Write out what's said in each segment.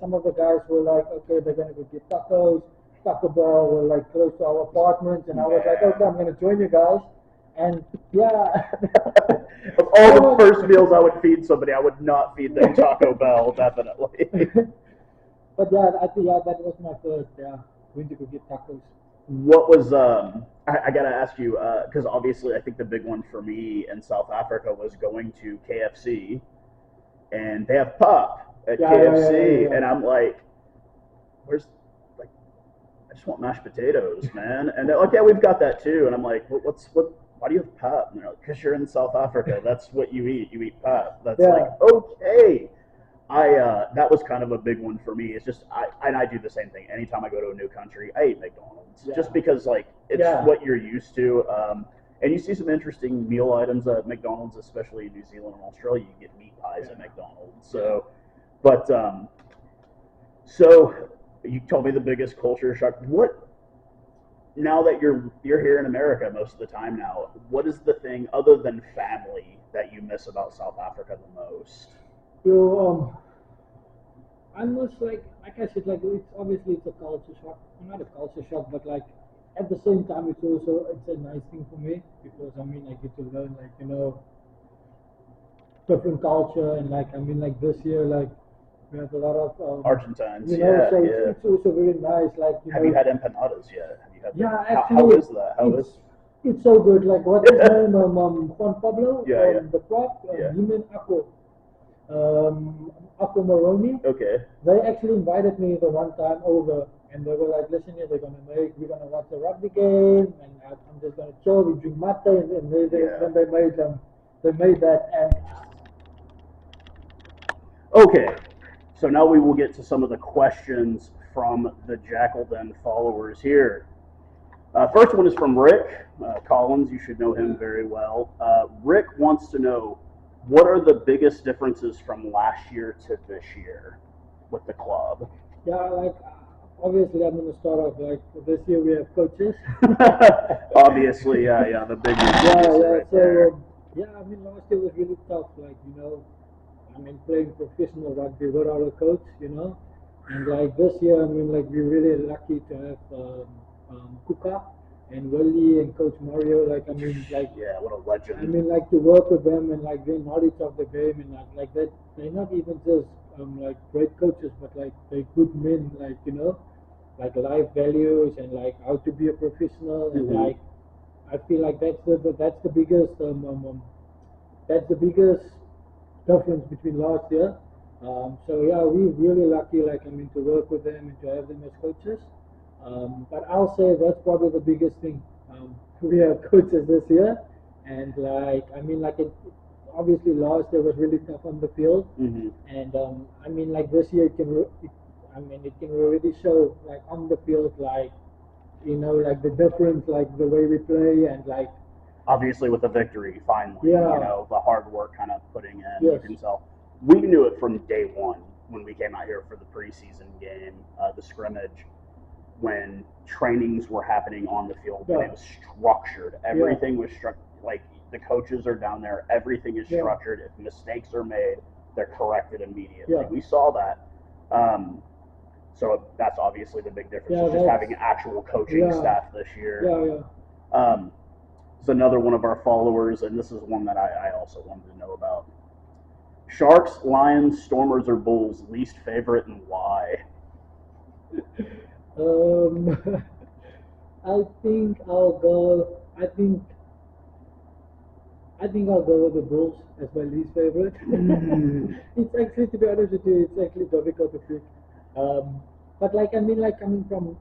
some of the guys were like, okay, they're gonna go get tacos. Taco Bell were like close to our apartments, and I was like, okay, I'm gonna join you guys. And yeah, of all the first meals I would feed somebody, I would not feed them Taco Bell, definitely. But yeah, I think that was my first. Yeah, going to go get tacos. What was I gotta ask you because obviously I think the big one for me in South Africa was going to KFC, and they have pop at KFC, and I'm like, where's like, I just want mashed potatoes, man. And they're like, yeah, we've got that too. And I'm like, why do you have pap? And they're like, because you're in South Africa, that's what you eat. You eat pap. That's like, okay. That was kind of a big one for me. It's just I do the same thing. Anytime I go to a new country, I eat McDonald's just because like it's what you're used to. And you see some interesting meal items at McDonald's, especially in New Zealand and Australia. You get meat pies at McDonald's. So, but so you told me the biggest culture shock. What now that you're here in America most of the time now? What is the thing other than family that you miss about South Africa the most? So I must like I said, like it's obviously it's a culture shock. Not a culture shock, but like at the same time it's a nice thing for me because I mean I get to learn like different culture and like I mean like this year like we have a lot of Argentines. It's also very nice. Like have you had empanadas yet? Have you had actually. How is that? It's so good. Like what's his name? Juan Pablo. The prop. Human Akko. Akko Moroni. Okay. They actually invited me the one time over, and they were like, "Listen here, we're gonna watch a rugby game, and I'm just gonna chill. We drink mate, and then they made that and." Okay. So now we will get to some of the questions from the Jakl Den followers here. First one is from Rick Collins. You should know him very well. Rick wants to know, what are the biggest differences from last year to this year with the club? Yeah, like obviously I'm going to start off like this year we have coaches. Obviously, the big right there. I mean last year was really tough. Like I mean, playing professional rugby without a coach, and like this year, I mean, like we're really lucky to have Kuka and Willie and Coach Mario. Like, I mean, like what a legend. I mean, like to work with them and like their knowledge of the game and like that. They're not even just like great coaches, but like they're good men. Like like life values and like how to be a professional and like I feel like that's the biggest difference between last year. So yeah, we're really lucky, like I mean, to work with them and to have them as coaches. But I'll say that's probably the biggest thing. We have coaches this year, and like I mean, like obviously last year was really tough on the field, and I mean, like this year it can already show like on the field, like like the difference, like the way we play, and like. Obviously, with the victory, finally, the hard work kind of putting in. You can tell. We knew it from day one when we came out here for the preseason game, the scrimmage, when trainings were happening on the field, and it was structured. Everything was structured. Like the coaches are down there, everything is structured. If mistakes are made, they're corrected immediately. We saw that. So that's obviously the big difference. Just having actual coaching staff this year. It's another one of our followers, and this is one that I also wanted to know about. Sharks, Lions, Stormers, or Bulls, least favorite and why? I think I'll go with the Bulls as my least favorite. It's actually, to be honest with you, it's actually difficult to pick. But like I mean, like coming from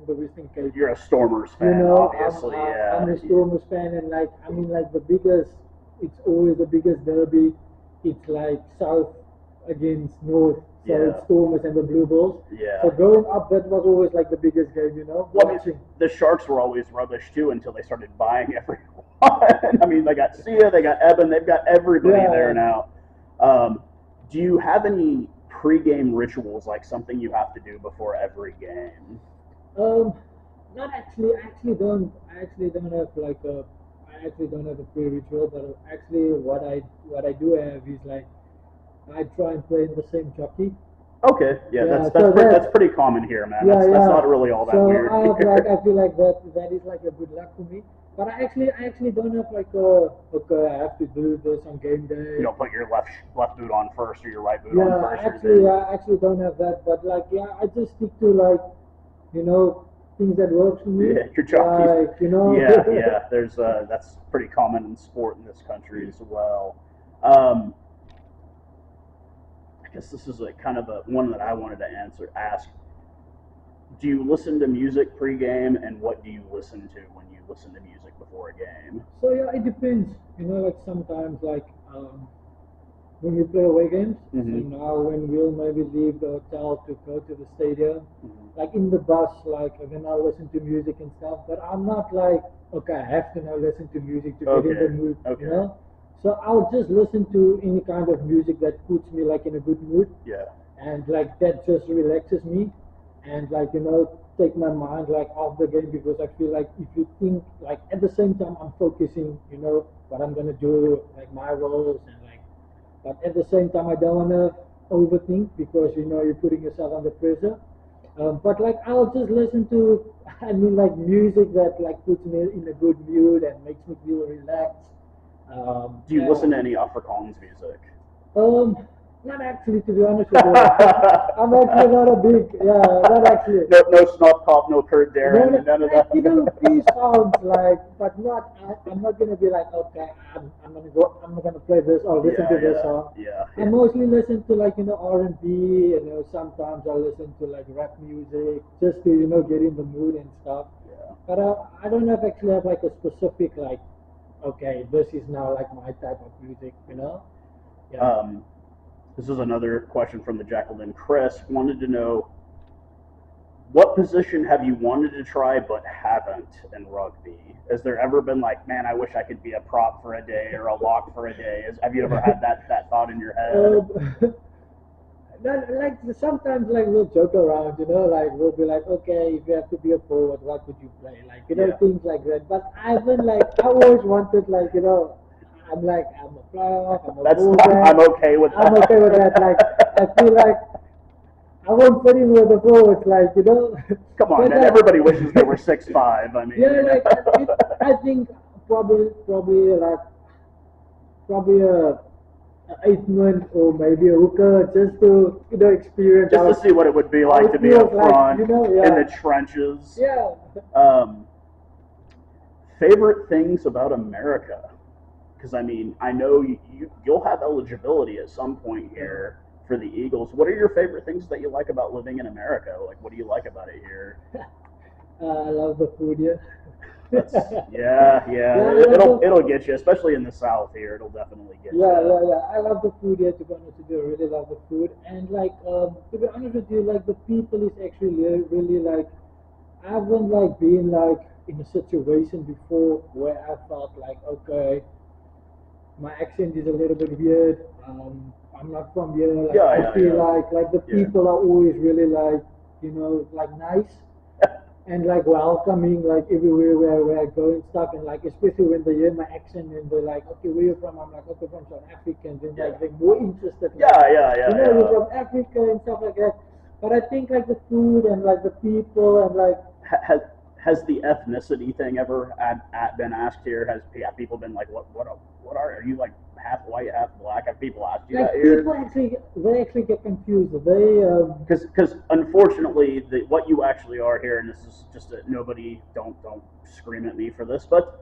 the Western Cape, you're a Stormers fan, obviously. I'm a Stormers fan, and like I mean, like it's always the biggest derby. It's like South against North, so it's Stormers and the Blue Bulls. So growing up, that was always like the biggest game, Well, watching. The Sharks were always rubbish too until they started buying everyone. I mean, they got Sia, they got Eben, they've got everybody there now. Do you have any pre-game rituals, like something you have to do before every game? Not actually. I actually don't have like a. I actually don't have a pre-ritual, but actually, what I do have is like I try and play in the same jockey. Okay, yeah, Yeah, that's so that's pretty common here, man. yeah, That's yeah. not really all that So weird I have here. like I feel like that is like a good luck for me. But I actually don't have like a okay, I have to do this on game You day. don't put your left boot on first or your right boot on Yeah, first or actually anything. I actually don't have that. But like yeah, I just stick to like you know things that works for me. Yeah, your jockeys. Like you know. Yeah, yeah. There's that's pretty common in sport in this country as well. Um, I guess this is a kind of a one that I wanted to ask. Do you listen to music pregame, and what do you listen to when you listen to music before a game? So yeah, it depends. You know, like sometimes like when we play away games. So Mm-hmm. now when we'll maybe leave the hotel to go to the stadium, Mm-hmm. like in the bus, like then I'll listen to music and stuff. But I'm not like okay, I have to now listen to music to get in the Okay. mood. You Okay. know. So I'll just listen to any kind of music that puts me like in a good mood, Yeah. and like that just relaxes me, and like you know take my mind like off the game because I feel like if you think like at the same time I'm focusing, you know what I'm gonna do, like my roles and like but at the same time, I don't want to overthink because you know you're putting yourself under pressure. But like I'll just listen to, I mean, like music that like puts me in a good mood and makes me feel relaxed. Do you Yeah. listen to any Afrikaans music? Um, Not actually, to be honest with you. I'm actually not a big, yeah, not actually. No Snot Pop, no Kurt No, Darren, no, none of like that. you know, few songs like, but not. I'm not gonna be like, okay, I'm gonna go, I'm gonna play this or listen Yeah, to this yeah, song. yeah, I mostly listen to like you know R&B. You know, sometimes I listen to like rap music just to you know get in the mood and stuff. yeah. But I don't have actually have like a specific like, okay, this is now like my type of music. You know? Yeah. Um, this is another question from the Jakl Den. Chris wanted to know what position have you wanted to try but haven't in rugby? Has there ever been like, man, I wish I could be a prop for a day or a lock for a day? Have you ever had that thought in your head? That, like sometimes like we'll joke around, you know, like we'll be like, okay, if you have to be a forward, what would you play? Like, you know, Yeah. things like that. But I've been like I always wanted like, you know, I'm like I'm a playoff, I'm a fullback. I'm okay with that. I'm okay with that. Like I feel like I won't fit in with the forwards, like, you know. Come on, But man. like Everybody wishes they were 6'5". I mean, yeah, like I think probably like probably a eighth man or maybe a hooker just to you know experience just how to see what it would be how like it to be up feels like front you know in the yeah trenches. yeah. Um, favorite things about America? Because I mean, I know you'll have eligibility at some point here for the Eagles. What are your favorite things that you like about living in America? Like, what do you like about it here? I love the food here. That's yeah. Yeah, I love the It'll get you, especially in the South here. It'll definitely get yeah, you. yeah, yeah. I love the food here. To be honest with you, I really love the food. And like, to be honest with you, like the people is actually really like. I haven't like been like in a situation before where I felt like okay, my accent is a little bit weird. I'm not from here. Like Yeah, I yeah, feel yeah. like the Yeah. people are always really like you know like nice and like welcoming like everywhere where I go and stuff and like especially when they hear my accent and they're like okay where you from I'm like okay from South Africa and then like they're more interested like you know you're Yeah. from Africa and stuff like that but I think like the food and like the people and like Has has the ethnicity thing ever been asked here? Have people been like, what are you like half white, half black? Have people asked you that here? people actually they actually get confused they Because unfortunately, what you actually are here, and this is just nobody don't scream at me for this, but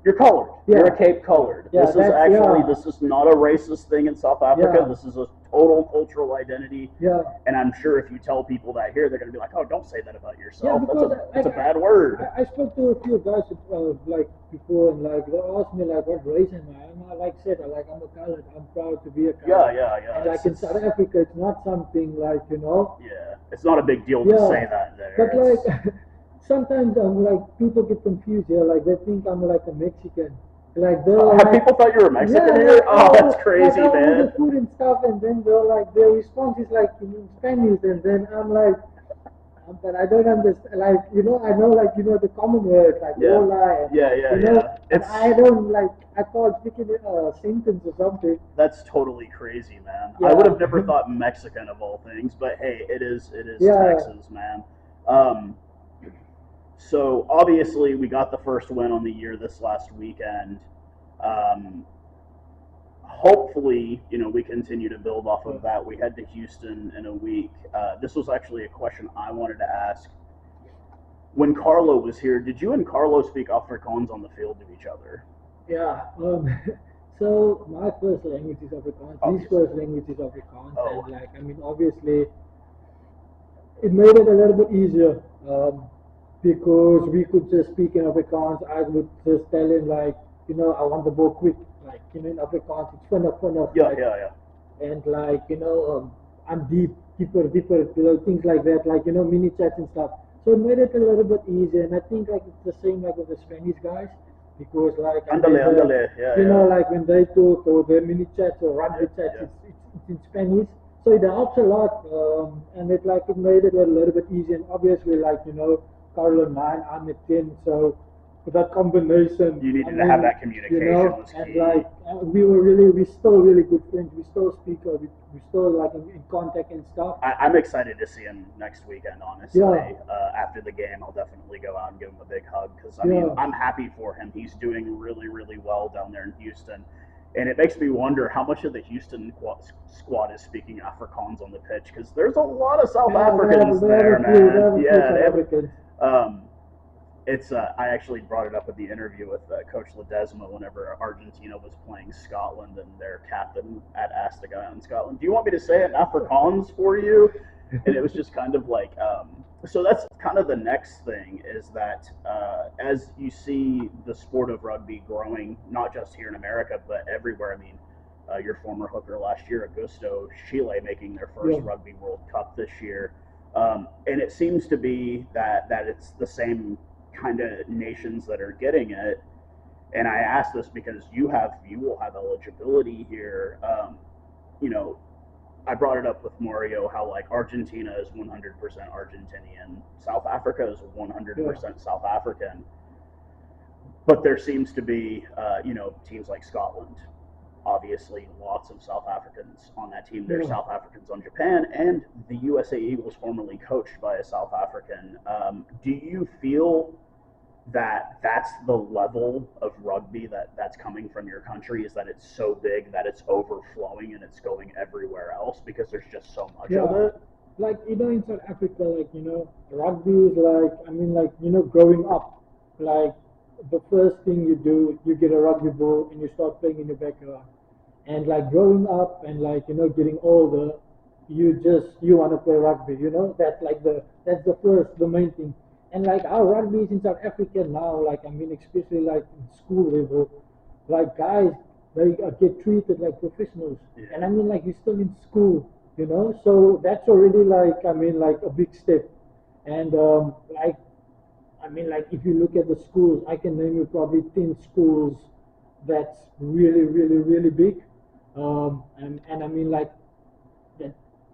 you're colored. Yeah. You're a Cape colored. Yeah, this is actually yeah. this is not a racist thing in South Africa. Yeah. This is a total cultural identity. yeah And I'm sure if you tell people that here, they're going to be like, "Oh, don't say that about yeah yourself. because That's a bad word." I spoke to a few guys like before and like they asked me like what race am I and I like said like I'm a colored I'm proud to be a colored Yeah. and like in South Africa it's not something like you know Yeah, it's not a big deal to yeah say that there. but like sometimes I'm like people get confused here like they think I'm like a Mexican like they're Have like people thought you were Mexican yeah, here? Oh, that's crazy, like I man. order food and stuff, and then they're like, their response is like in Spanish, and then I'm like, but I don't understand. Like I know the common words like Ola and but It's I don't I can't speak in a sentence or something. That's totally crazy, man. Yeah. I would have never thought Mexican of all things, but hey, it is Texas, man. So obviously we got the first win on the year this last weekend. Hopefully, we continue to build off of that. We head to Houston in a week. This was actually a question I wanted to ask. When Carlo was here, did you and Carlo speak Afrikaans on the field to each other? Yeah. So my first language is Afrikaans. His first language is Afrikaans, and obviously, it made it a little bit easier because we could just speak in Afrikaans. I would just tell him I want the ball quick, in Afrikaans it's fun. Yeah. And I'm deeper, things like that, mini chats and stuff. So it made it a little bit easier, and I think it's the same with the Spanish guys. Because when they talk or their mini chats or rugby chats, it's in Spanish, so it helps a lot, and it made it a little bit easier. And obviously, Carlo 9, I'm at 10, so for that combination, you needed to have that communication. Was key. And we're still really good friends. We still speak, we still in contact and stuff. I'm excited to see him next weekend. Honestly, after the game, I'll definitely go out and give him a big hug because I'm happy for him. He's doing really, really well down there in Houston, and it makes me wonder how much of the Houston squad is speaking Afrikaans on the pitch because there's a lot of South Africans there, man. I actually brought it up in the interview with Coach Ledesma whenever Argentina was playing Scotland and their captain had asked the guy in Scotland, do you want me to say it in Afrikaans for you? And it was just kind of so that's kind of the next thing is that as you see the sport of rugby growing, not just here in America, but everywhere. Your former hooker last year, Augusto, Chile making their first Rugby World Cup this year. And it seems to be that it's the same kind of nations that are getting it, and I ask this because you will have eligibility here. I brought it up with Mario how Argentina is 100% Argentinian, South Africa is 100% South African, but there seems to be teams like Scotland, obviously lots of South Africans on that team. There's South Africans on Japan, and the USA Eagles formerly coached by a South African. Do you feel that's the level of rugby that's coming from your country, is that it's so big that it's overflowing and it's going everywhere else because there's just so much of it? In South Africa, rugby is growing up, the first thing you do, you get a rugby ball and you start playing in your backyard. And growing up and getting older, you want to play rugby, that's the main thing. And our rugby is in South Africa now, especially in school level, guys, they get treated like professionals. And you're still in school, so that's already a big step. And if you look at the schools, I can name you probably 10 schools that's really, really, really big. That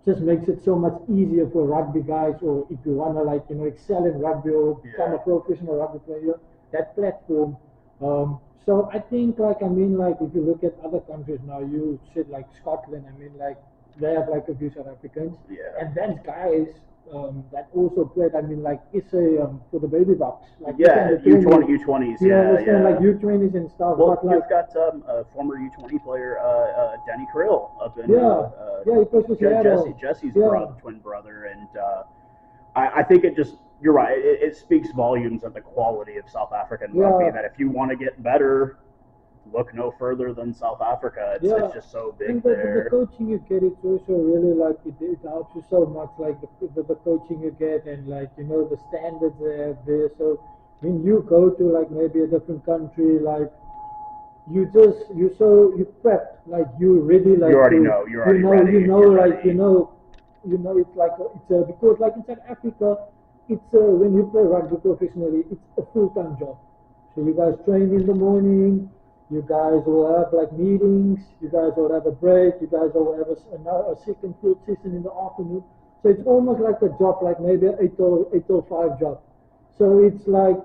just makes it so much easier for rugby guys, or if you want to excel in rugby or become a professional rugby player, that platform. So I think if you look at other countries now, you said Scotland, they have a few South Africans, and then guys that also played, for the baby bucks, U20s, U20s and stuff. Well, you've got a former U20 player, Danny Krill, up in he plays for Seattle. Jesse's twin brother, and I think you're right. It speaks volumes of the quality of South African rugby. That if you want to get better, look no further than South Africa. It's just so big there. The coaching you get, it's also really it helps you so much. The coaching you get, and the standards they have there. So when you go to maybe a different country, you prep, you ready, you already know, you're already ready. It's because in South Africa, it's when you play rugby professionally, it's a full-time job. So you guys train in the morning. You guys will have meetings, you guys will have a break, you guys will have a second field session in the afternoon. So it's almost like a job, like maybe an 8 till 5 job. So it's like,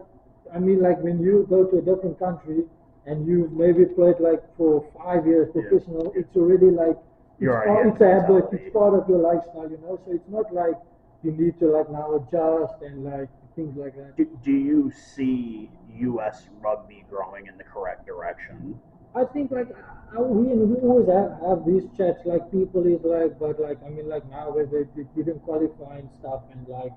I mean, like when you go to a different country and you've maybe played like for 5 years professional, it's already like, it's a habit, it's part of your lifestyle, you know. So it's not like you need to like now adjust and like things like that. Do you see U.S. rugby growing in the correct direction? I think like we always have these chats, like people is like, but like I mean like now where they didn't qualify and stuff, and like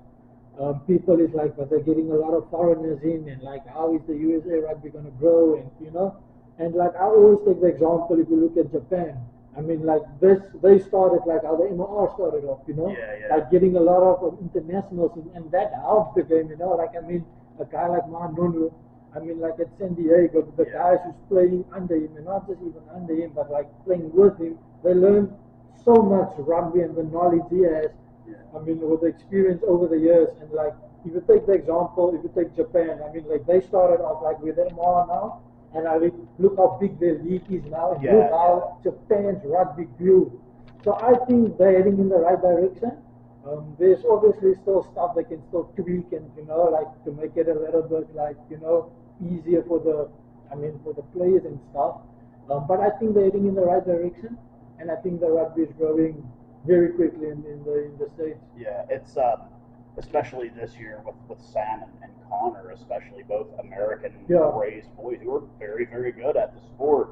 people is like, but they're getting a lot of foreigners in, and like how is the USA rugby gonna grow, and you know, and like I always take the example, if you look at Japan, I mean like this, they started like how the MR started off, you know, like getting a lot of internationals in, and that helps the game, you know, like I mean a guy like Nonu, I mean, like at San Diego, the guys who's playing under him, and not just even under him, but like playing with him, they learn so much rugby and the knowledge he has. I mean, with the experience over the years, and like if you take the example, if you take Japan, I mean, like they started off like with them are now, and I mean, look how big their league is now, and look how Japan's rugby grew. So I think they're heading in the right direction. There's obviously still stuff they can still tweak, and you know, like to make it a little bit like, you know, easier for the, I mean, for the players and stuff. But I think they're heading in the right direction, and I think the rugby is growing very quickly in the States. Yeah, it's especially this year with Sam and Connor, especially both American raised boys who are very, very good at the sport.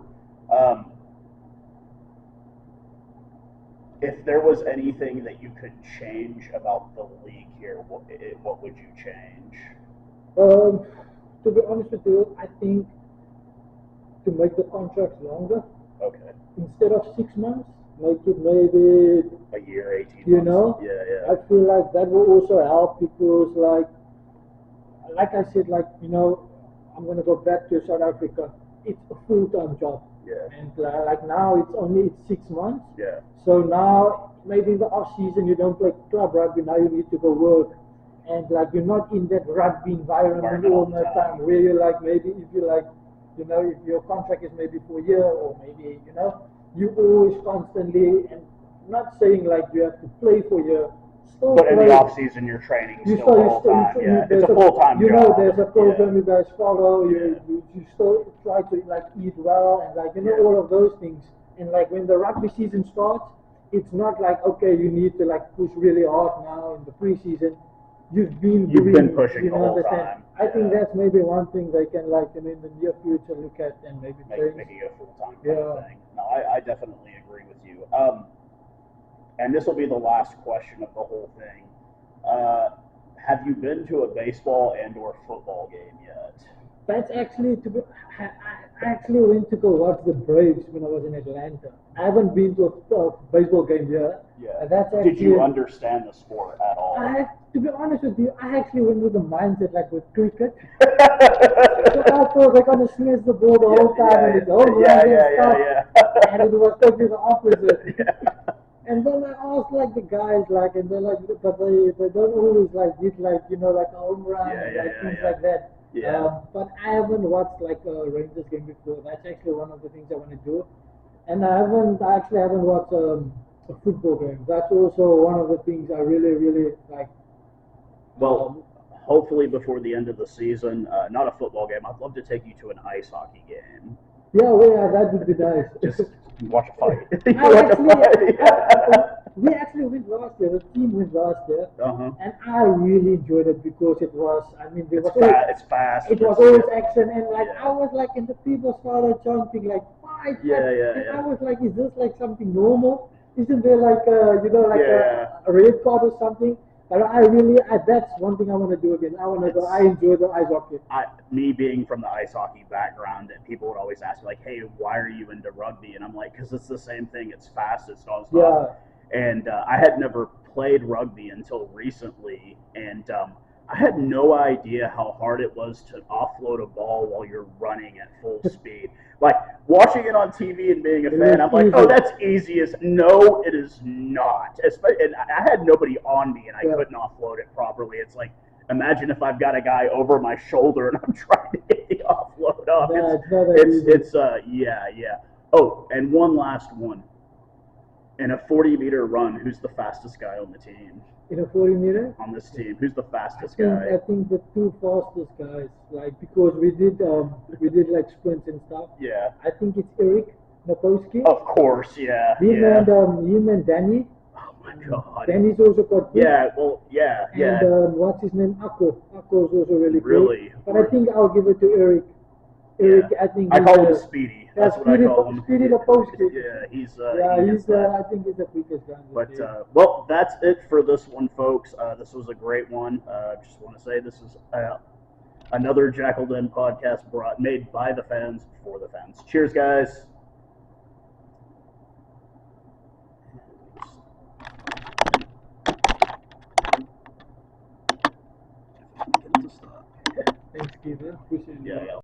If there was anything that you could change about the league here, what would you change? To be honest with you, I think to make the contracts longer. Okay. Instead of 6 months, make it maybe a year, 18 months. You know? Yeah. I feel like that will also help because like I said, like, you know, I'm going to go back to South Africa. It's a full-time job. Yeah. And like now it's 6 months. Yeah. So now maybe in the off season you don't play club rugby, now you need to go work. And like you're not in that rugby environment all the time where you're like, maybe if you like, you know, if your contract is maybe for a year or maybe, you know, you always constantly, and not saying like you have to play for a year, still but play. In the off season you're training still full time. It's a full time job. You know, there's a program you guys follow. You still try to like eat well and like, you know, all of those things. And like when the rugby season starts, it's not like, okay, you need to like push really hard now in the preseason. You've been pushing the whole time. I think that's maybe one thing they can like in the near future look at and maybe making it a full time thing. No, I definitely agree with you. And this will be the last question of the whole thing. Have you been to a baseball and/or football game yet? That's actually I actually went to go watch the Braves when I was in Atlanta. I haven't been to a baseball game yet. Yeah. That's actually, did you understand the sport at all? To be honest with you, I actually went with the mindset like with cricket. So I thought they're gonna smash the ball the whole time and it's over and it was totally the opposite. And then I asked like the guys like, and they're like, but they don't always like get like, you know, like a home run and like things like that. Yeah. But I haven't watched like a Rangers game before. That's actually one of the things I want to do. And I actually haven't watched a football game. That's also one of the things I really, really like. Well, hopefully before the end of the season, not a football game. I'd love to take you to an ice hockey game. Yeah, that would be nice. Just watch a fight. We actually went last year. The team went last year, and I really enjoyed it because it was. I mean, it's fast. It was always action, and like I was like, and the people started chanting like fight. And I was like, is this like something normal? Isn't there like you know, like a red card or something? But that's one thing I want to do again. I want to go. I enjoy the ice hockey. Me being from the ice hockey background, and people would always ask me like, "Hey, why are you into rugby?" And I'm like, "Because it's the same thing. It's fast. It's nonstop." Yeah. And I had never played rugby until recently, and I had no idea how hard it was to offload a ball while you're running at full speed. Like, watching it on TV and being a fan, I'm like, oh, that's easy as... No, it is not. And I had nobody on me, and I couldn't offload it properly. It's like, imagine if I've got a guy over my shoulder and I'm trying to get the offload off. Oh, and one last one. In a 40-meter run, who's the fastest guy on the team? in a 40-meter. On this team, who's the fastest I guy? think the two fastest guys, like because we did like sprints and stuff. Yeah. I think it's Eric Napowski. Of course, yeah. Him and Danny. Oh my God. Danny's also quite good. Yeah, well, yeah. And what's his name? Akko. Akko's also really good. Really? But I think I'll give it to Eric. Eric, Yeah. I think I call him Speedy. That's what I call him. Speedy Napowski. Yeah, he's I think he's the quickest guy. But well, that's it for this one, folks. This was a great one. Just want to say this is another Jakl Den podcast made by the fans for the fans. Cheers, guys. Thanks, Keith. Appreciate it. Yeah.